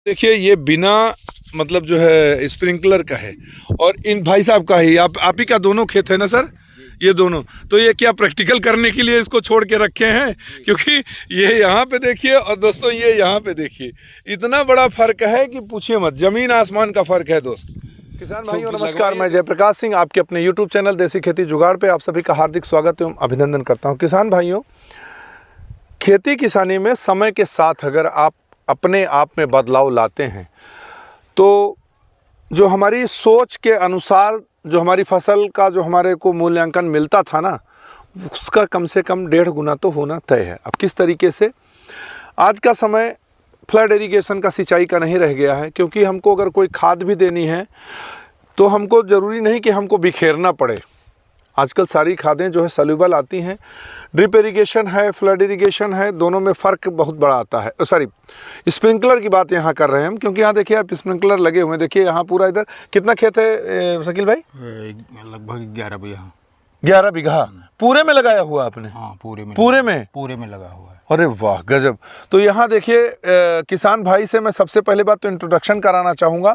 देखिए ये बिना मतलब जो है स्प्रिंकलर का है और इन भाई साहब का ही आप ही का दोनों खेत है ना सर, ये दोनों। तो ये क्या प्रैक्टिकल करने के लिए इसको छोड़ के रखे हैं, क्योंकि ये यहाँ पे देखिए और दोस्तों ये यहाँ पे देखिए, इतना बड़ा फर्क है कि पूछिए मत, जमीन आसमान का फर्क है दोस्त। किसान भाइयों नमस्कार, मैं जयप्रकाश सिंह आपके अपने YouTube चैनल देसी खेती जुगाड़ पे आप सभी का हार्दिक स्वागत एवं अभिनंदन करता हूँ। किसान भाइयों, खेती किसानी में समय के साथ अगर आप अपने आप में बदलाव लाते हैं तो जो हमारी सोच के अनुसार जो हमारी फसल का जो हमारे को मूल्यांकन मिलता था ना, उसका कम से कम 1.5 गुना तो होना तय है। अब किस तरीके से, आज का समय फ्लड इरिगेशन का, सिंचाई का नहीं रह गया है, क्योंकि हमको अगर कोई खाद भी देनी है तो हमको ज़रूरी नहीं कि हमको बिखेरना पड़े। आजकल सारी खादें जो है सॉल्यूबल आती हैं। ड्रिप इरिगेशन है, फ्लड इरिगेशन है, दोनों में फ़र्क बहुत बड़ा आता है। सॉरी, स्प्रिंकलर की बात यहाँ कर रहे हैं हम, क्योंकि यहाँ देखिए आप स्प्रिंकलर लगे हुए हैं। देखिए यहाँ पूरा इधर कितना खेत है शकील भाई? लगभग 11 बीघा। 11 बीघा पूरे में लगाया हुआ आपने? हाँ, पूरे में लगा हुआ है। अरे वाह गजब। तो यहाँ देखिए किसान भाई से मैं सबसे पहले बात तो इंट्रोडक्शन कराना चाहूँगा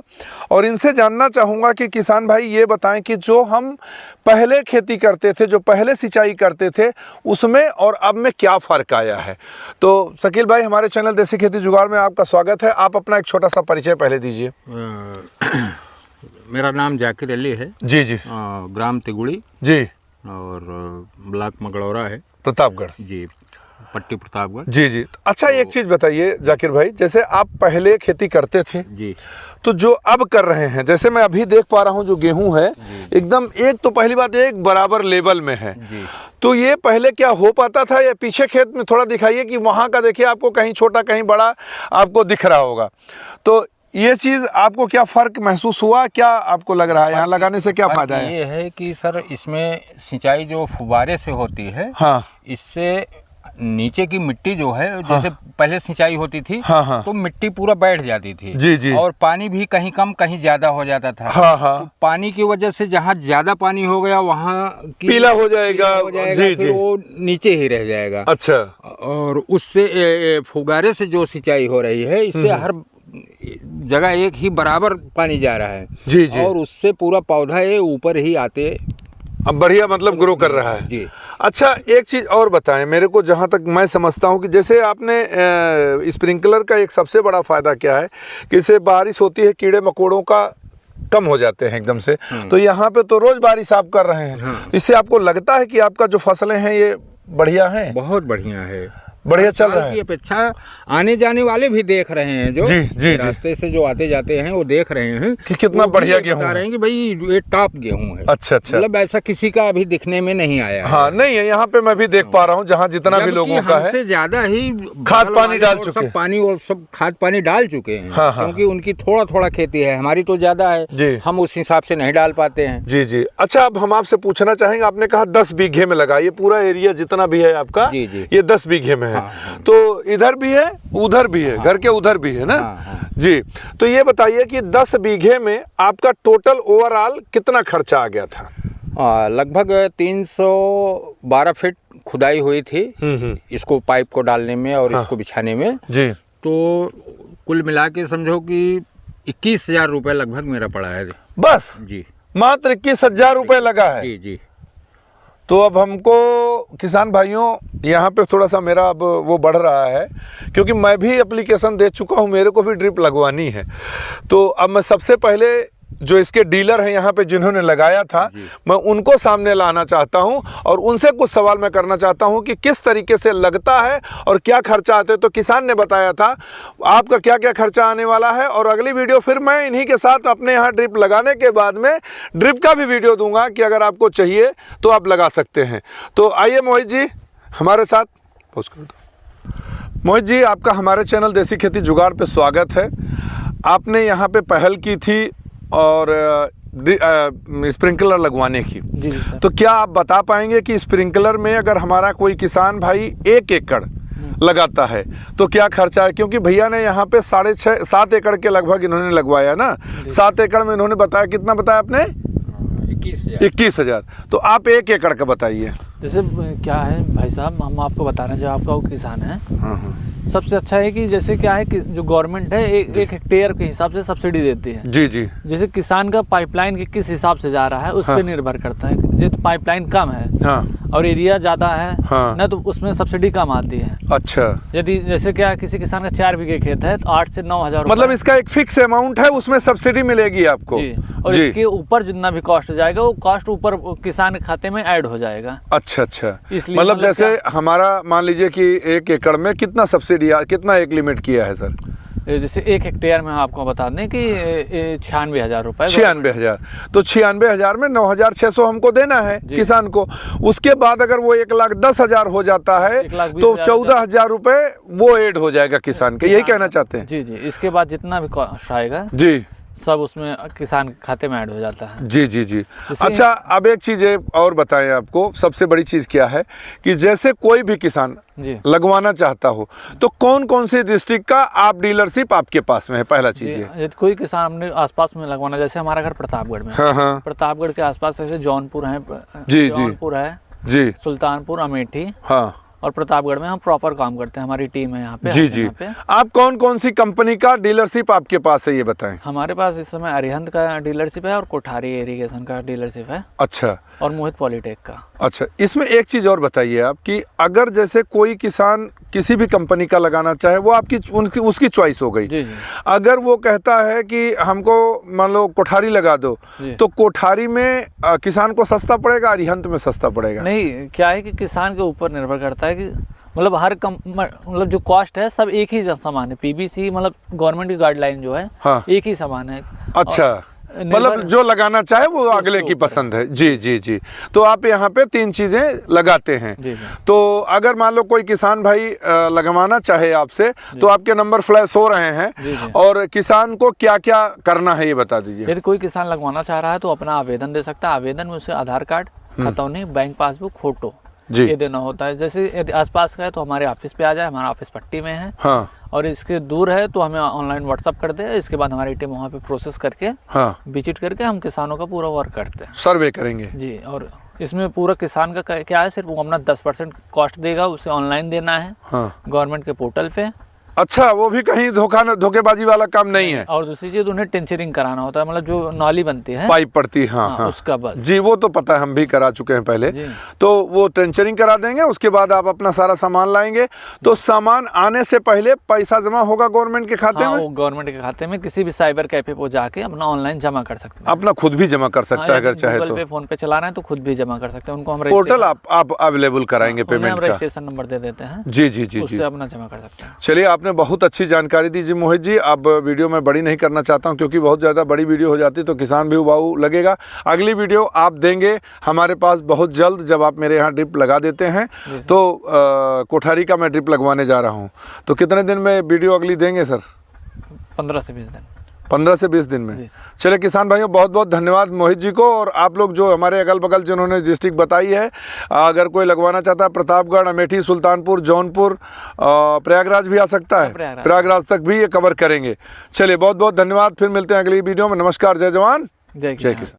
और इनसे जानना चाहूँगा कि किसान भाई ये बताएं कि जो हम पहले खेती करते थे, जो पहले सिंचाई करते थे, उसमें और अब में क्या फ़र्क आया है। तो शकील भाई, हमारे चैनल देसी खेती जुगाड़ में आपका स्वागत है। आप अपना एक छोटा सा परिचय पहले दीजिए। मेरा नाम जाकिर अली है जी जी। ग्राम तिगुड़ी जी और ब्लॉक मगड़ौरा है, प्रतापगढ़ जी, पट्टी प्रतापगढ़। जी जी। अच्छा तो, एक चीज़ बताइए जाकिर भाई, जैसे आप पहले खेती करते थे जी, तो जो अब कर रहे हैं, जैसे मैं अभी देख पा रहा हूँ जो गेहूं है एकदम एक, तो पहली बात एक बराबर लेवल में है जी। तो ये पहले क्या हो पाता था, या पीछे खेत में थोड़ा दिखाइए कि वहाँ का देखिए आपको कहीं छोटा कहीं बड़ा आपको दिख रहा होगा। तो ये चीज़ आपको क्या फ़र्क महसूस हुआ, क्या आपको लग रहा है यहाँ लगाने से क्या फ़ायदा है? ये है कि सर इसमें सिंचाई जो फुब्बारे से होती है, हाँ, इससे नीचे की मिट्टी जो है, जैसे हाँ, पहले सिंचाई होती थी हाँ, हाँ, तो मिट्टी पूरा बैठ जाती थी जी जी, और पानी भी कहीं कम कहीं ज्यादा हो जाता था हाँ, हाँ, तो पानी की वजह से जहाँ ज्यादा पानी हो गया वहाँ पीला हो जाएगा जी, फिर जी, वो नीचे ही रह जाएगा। अच्छा। और उससे फुगारे से जो सिंचाई हो रही है, इससे हर जगह एक ही बराबर पानी जा रहा है जी जी, और उससे पूरा पौधा ये ऊपर ही आते अब बढ़िया मतलब ग्रो कर रहा है जी। अच्छा, एक चीज़ और बताएं मेरे को, जहाँ तक मैं समझता हूँ कि जैसे आपने स्प्रिंकलर का एक सबसे बड़ा फ़ायदा क्या है कि इससे बारिश होती है, कीड़े मकोड़ों का कम हो जाते हैं एकदम से। तो यहाँ पे तो रोज़ बारिश आप कर रहे हैं, इससे आपको लगता है कि आपका जो फसलें हैं ये बढ़िया हैं? बहुत बढ़िया है, बढ़िया चल रहा है। की अपेक्षा आने जाने वाले भी देख रहे हैं, जो जी जी रास्ते से जो आते जाते हैं वो देख रहे हैं कि कितना बढ़िया गेहूं बता रहे हैं कि भाई ये टॉप गेहूं है। अच्छा अच्छा, मतलब ऐसा किसी का अभी दिखने में नहीं आया है। हाँ, नहीं है, यहाँ पे मैं भी देख पा रहा हूँ जहाँ जितना भी लोगों का है, ज्यादा ही खाद पानी डाल चुके हैं, पानी और सब खाद पानी डाल चुके हैं। हाँ, हाँ, क्योंकि उनकी थोड़ा थोड़ा खेती है, हमारी तो ज्यादा है जी, हम उस हिसाब से नहीं डाल पाते हैं जी जी। अच्छा, अब हम आपसे पूछना चाहेंगे, आपने कहा 10 बीघे में लगा, ये पूरा एरिया जितना भी है आपका जी जी, ये 10 बीघे में है, तो इधर भी है उधर भी है, घर के उधर भी है ना जी। तो ये बताइए कि 10 बीघे में आपका टोटल ओवरऑल कितना खर्चा आ गया था? लगभग 312 फीट खुदाई हुई थी इसको पाइप को डालने में और इसको बिछाने में जी। तो कुल मिला के समझो कि 21,000 रुपये लगभग मेरा पड़ा है बस जी, मात्र 21,000 रुपये लगा है जी जी। तो अब हमको किसान भाइयों यहाँ पे थोड़ा सा मेरा अब वो बढ़ रहा है, क्योंकि मैं भी एप्लीकेशन दे चुका हूँ, मेरे को भी ड्रिप लगवानी है। तो अब मैं सबसे पहले जो इसके डीलर हैं यहाँ पे जिन्होंने लगाया था, मैं उनको सामने लाना चाहता हूँ और उनसे कुछ सवाल मैं करना चाहता हूँ कि किस तरीके से लगता है और क्या खर्चा आते हैं। तो किसान ने बताया था आपका क्या क्या खर्चा आने वाला है, और अगली वीडियो फिर मैं इन्हीं के साथ अपने यहाँ ड्रिप लगाने के बाद में ड्रिप का भी वीडियो दूंगा कि अगर आपको चाहिए तो आप लगा सकते हैं। तो आइए मोहित जी हमारे साथ, पोस्ट कर दो। मोहित जी, आपका हमारे चैनल देसी खेती जुगाड़ पे स्वागत है। आपने यहाँ पे पहल की थी और स्प्रिंकलर लगवाने की जी सर। तो क्या आप बता पाएंगे कि स्प्रिंकलर में अगर हमारा कोई किसान भाई 1 एकड़ लगाता है तो क्या खर्चा है? क्योंकि भैया ने यहाँ पे 7.5 एकड़ के लगभग इन्होंने लगवाया ना, 7 एकड़ में इन्होंने बताया, कितना बताया आपने? 21,000। तो आप 1 एकड़ का बताइए। जैसे क्या है भाई साहब, हम आपको बता रहे हैं, जो आपका वो किसान है सबसे अच्छा है कि जैसे क्या है कि जो गवर्नमेंट है एक हेक्टेयर के हिसाब से सब्सिडी देती है। जी जी। जैसे किसान का पाइपलाइन के किस हिसाब से जा रहा है उस पर निर्भर करता है। जैसे पाइपलाइन कम है और एरिया ज़्यादा है ना, तो उसमें सब्सिडी कम आती है। अच्छा। यदि जैसे क्या किसी किसान का 4 बीघे खेत है तो 8 से 9 हज़ार, मतलब इसका एक फिक्स अमाउंट है, उसमें सब्सिडी मिलेगी आपको जी। और इसके ऊपर जितना भी कॉस्ट जाएगा वो कॉस्ट ऊपर किसान के खाते में ऐड हो जाएगा। अच्छा अच्छा। मतलब जैसे हमारा मान लीजिए कि 1 एकड़ में कितना सब्सिडी, कितना एक लिमिट किया है सर? जैसे 1 हेक्टेयर में आपको बता दें कि 96,000 रुपए। 96,000, तो 96,000 में 9,600 हमको देना है किसान को। उसके बाद अगर वो 1,10,000 हो जाता है तो 14,000 रुपए वो ऐड हो जाएगा किसान के, यही कहना चाहते हैं? जी जी। इसके बाद जितना भी कॉस्ट आएगा जी सब उसमें किसान के खाते में ऐड हो जाता है। जी जी जी। अच्छा, अब एक चीज़ और बताएं, आपको सबसे बड़ी चीज़ क्या है कि जैसे कोई भी किसान लगवाना चाहता हो तो कौन कौन सी डिस्ट्रिक्ट का आप डीलरशिप आपके पास में है? पहला चीज़ ये कोई किसान अपने आसपास में लगवाना, जैसे हमारा घर प्रतापगढ़ में, प्रतापगढ़ के आसपास जैसे जौनपुर है, जौनपुर है जी, सुल्तानपुर, अमेठी, हाँ, और प्रतापगढ़ में हम प्रॉपर काम करते हैं, हमारी टीम है यहाँ पे। जी जी। आप कौन कौन सी कंपनी का डीलरशिप आपके पास है ये बताएं? हमारे पास इस समय अरिहंत का डीलरशिप है और कोठारी इरिगेशन का डीलरशिप है। अच्छा। और मोहित पॉलीटेक का। अच्छा, इसमें एक चीज़ और बताइए आप कि अगर जैसे कोई किसान किसी भी कंपनी का लगाना चाहे, वो आपकी उसकी चॉइस हो गई। जी जी। अगर वो कहता है कि हमको मान लो कोठारी लगा दो, तो कोठारी में किसान को सस्ता पड़ेगा, अरिहंत में सस्ता पड़ेगा? नहीं, क्या है कि किसान के ऊपर निर्भर करता है कि मतलब मतलब जो कॉस्ट है सब एक ही समान है। पीबीसी मतलब गवर्नमेंट की गाइडलाइन जो है, हाँ, एक ही समान है। अच्छा, मतलब जो लगाना चाहे वो अगले की पसंद है। जी जी जी। तो आप यहाँ पे 3 चीजें लगाते हैं। जी जी। तो अगर मान लो कोई किसान भाई लगवाना चाहे आपसे, तो आपके नंबर फ्लैश हो रहे हैं। जी जी। और किसान को क्या क्या करना है ये बता दीजिए। यदि कोई किसान लगवाना चाह रहा है तो अपना आवेदन दे सकता है। आवेदन में उसे आधार कार्ड, खतौनी, बैंक पासबुक, फोटो ये देना होता है। जैसे यदि आसपास का है तो हमारे ऑफिस पे आ जाए, हमारा ऑफिस पट्टी में है। हाँ। और इसके दूर है तो हमें ऑनलाइन व्हाट्सअप कर दे, इसके बाद हमारी टीम वहाँ पे प्रोसेस करके, हाँ, विजिट करके हम किसानों का पूरा वर्क करते हैं, सर्वे करेंगे। जी। और इसमें पूरा किसान का क्या है, सिर्फ वो अपना 10% कॉस्ट देगा, उसे ऑनलाइन देना है, हाँ, गवर्नमेंट के पोर्टल पे। अच्छा, वो भी कहीं धोखेबाजी वाला काम नहीं है। और दूसरी चीज उन्हें टेंचरिंग कराना होता है, मतलब जो नाली बनती है, पाइप पड़ती है, हाँ, हाँ, उसका बस। जी, वो तो पता है, हम भी करा चुके हैं पहले। तो वो टेंचरिंग करा देंगे, उसके बाद आप अपना सारा सामान लाएंगे। तो सामान आने से पहले पैसा जमा होगा गवर्नमेंट के खाते में? गवर्नमेंट के खाते में किसी भी साइबर कैफे पे जाके अपना ऑनलाइन जमा कर सकते हैं। अपना खुद भी जमा कर सकता है अगर चाहे तो। फोन पे चला रहे हैं तो खुद भी जमा कर सकते हैं। उनको हम पोर्टल आप अवेलेबल कराएंगे, पेमेंट का रजिस्ट्रेशन नंबर दे देते हैं। जी जी जी, उससे अपना जमा कर सकते हैं। चलिए, आपने बहुत अच्छी जानकारी दीजिए मोहित जी। अब वीडियो में बड़ी नहीं करना चाहता हूं, क्योंकि बहुत ज़्यादा बड़ी वीडियो हो जाती तो किसान भी उबाऊ लगेगा। अगली वीडियो आप देंगे हमारे पास बहुत जल्द, जब आप मेरे यहाँ ड्रिप लगा देते हैं तो कोठारी का मैं ड्रिप लगवाने जा रहा हूं। तो कितने दिन में वीडियो अगली देंगे सर? 15 से 20 दिन। 15 से 20 दिन में। चलिए किसान भाइयों, बहुत बहुत धन्यवाद मोहित जी को। और आप लोग जो हमारे अगल बगल जिन्होंने डिस्ट्रिक्ट बताई है, अगर कोई लगवाना चाहता है, प्रतापगढ़, अमेठी, सुल्तानपुर, जौनपुर, प्रयागराज भी आ सकता है, प्रयागराज तक भी ये कवर करेंगे। चलिए, बहुत बहुत धन्यवाद। फिर मिलते हैं अगली वीडियो में। नमस्कार, जय जवान, जय किसान।